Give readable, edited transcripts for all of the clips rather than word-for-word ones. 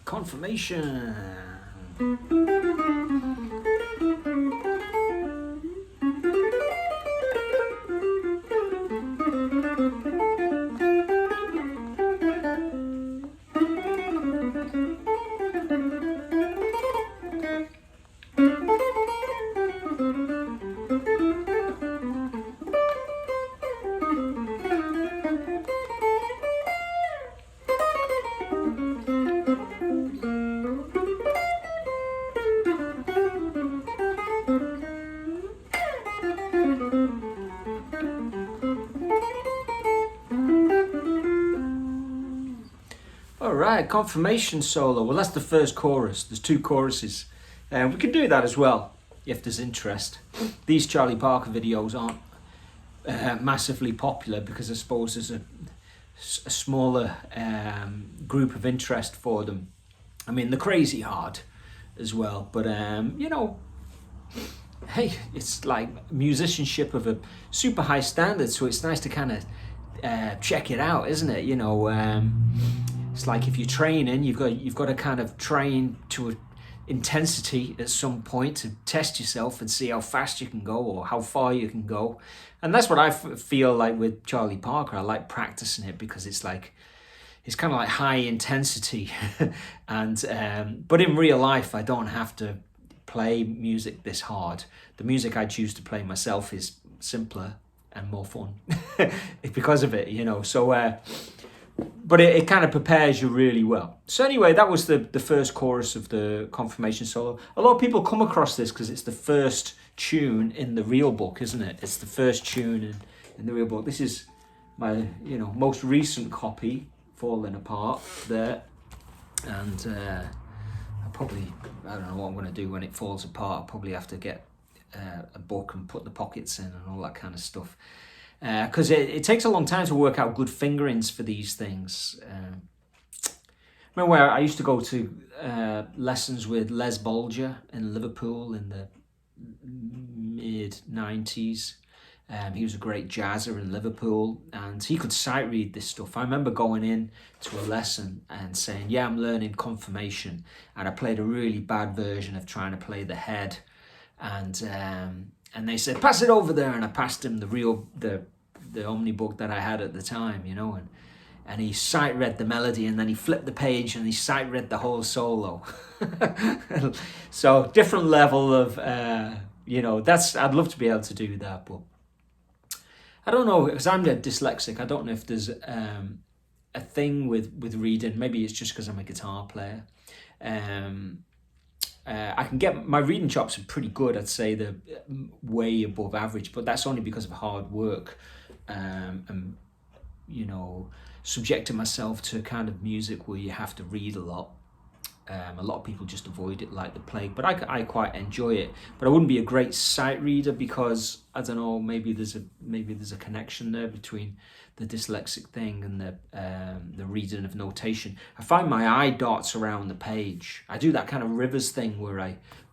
Confirmation. Alright, confirmation solo. Well, that's the first chorus. There's two choruses. We could do that as well, if there's interest. These Charlie Parker videos aren't massively popular because I suppose there's a smaller group of interest for them. I mean, they're crazy hard as well, but you know, hey, it's like musicianship of a super high standard, so it's nice to kind of check it out, isn't it? You know, it's like if you're training, you've got to kind of train to an intensity at some point to test yourself and see how fast you can go or how far you can go. And that's what I feel like with Charlie Parker. I like practicing it because it's like, it's kind of like high intensity. And but in real life, I don't have to play music this hard. The music I choose to play myself is simpler and more fun because of it, you know. So but it kind of prepares you really well. So anyway, that was the first chorus of the confirmation solo. A lot of people come across this because it's the first tune in the real book, isn't it? It's the first tune in the real book. This is my, you know, most recent copy, Falling Apart there. And I don't know what I'm going to do when it falls apart. I'll probably have to get a book and put the pockets in and all that kind of stuff. Because it takes a long time to work out good fingerings for these things. Remember where I used to go to lessons with Les Bolger in Liverpool in the mid-90s. He was a great jazzer in Liverpool and he could sight read this stuff. I remember going in to a lesson and saying, yeah, I'm learning confirmation. And I played a really bad version of trying to play the head. And they said, pass it over there. And I passed him the omnibook that I had at the time, you know, and he sight read the melody and then he flipped the page and he sight read the whole solo. So different level of, you know, I'd love to be able to do that, but I don't know, because I'm dyslexic. I don't know if there's a thing with reading. Maybe it's just because I'm a guitar player. I can get, my reading chops are pretty good. I'd say they're way above average, but that's only because of hard work and, you know, subjecting myself to kind of music where you have to read a lot. A lot of people just avoid it like the plague, but I quite enjoy it. But I wouldn't be a great sight reader because, I don't know, maybe there's a connection there between the dyslexic thing and the reading of notation. I find my eye darts around the page. I do that kind of Rivers thing where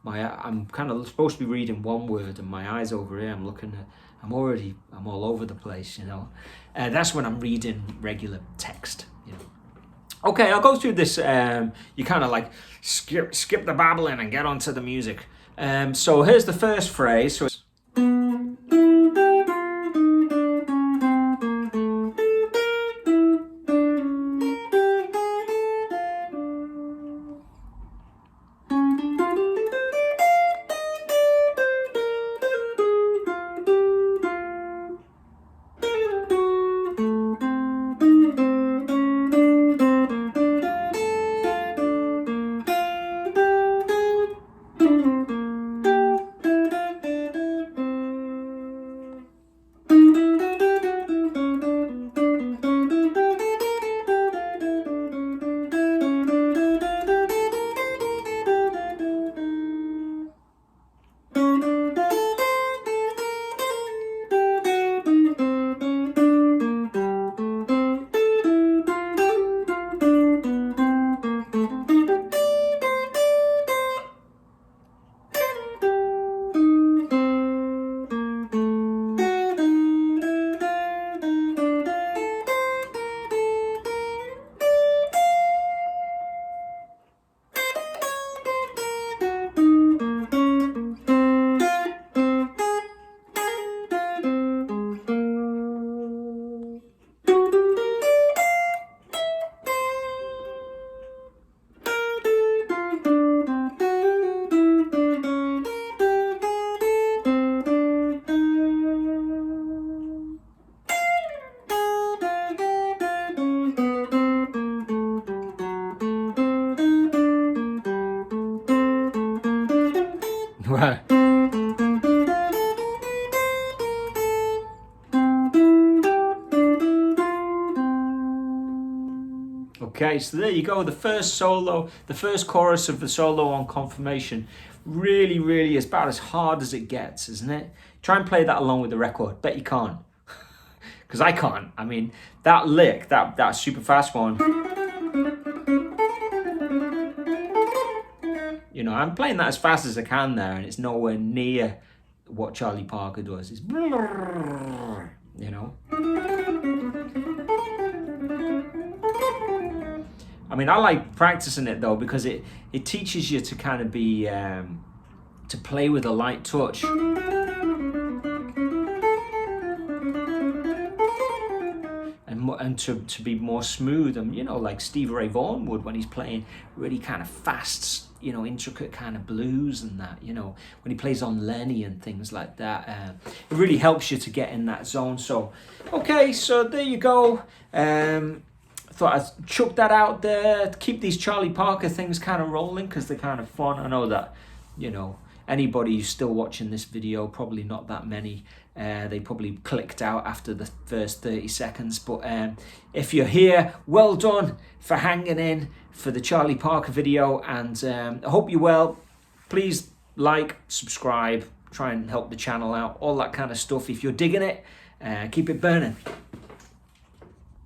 I'm kind of supposed to be reading one word and my eyes over here. I'm all over the place, you know. That's when I'm reading regular text, you know. Okay, I'll go through this. You kind of like skip the babbling and get onto the music. So here's the first phrase. So it's Okay, so there you go, the first solo, the first chorus of the solo on Confirmation. Really, really is about as hard as it gets, isn't it? Try and play that along with the record. Bet you can't. Because I can't. I mean, that lick, that super fast one. You know, I'm playing that as fast as I can there, and it's nowhere near what Charlie Parker does. It's, you know. I mean, I like practicing it though, because it teaches you to kind of be, to play with a light touch. And to be more smooth, and, you know, like Stevie Ray Vaughan would when he's playing really kind of fast, you know, intricate kind of blues and that, you know, when he plays on Lenny and things like that. It really helps you to get in that zone. So, okay, so there you go. Thought I'd chuck that out there to keep these Charlie Parker things kind of rolling, because they're kind of fun. I know that, you know, anybody who's still watching this video, probably not that many, they probably clicked out after the first 30 seconds. But if you're here, well done for hanging in for the Charlie Parker video, and I hope you're well. Please like, subscribe, try and help the channel out, all that kind of stuff. If you're digging it, keep it burning.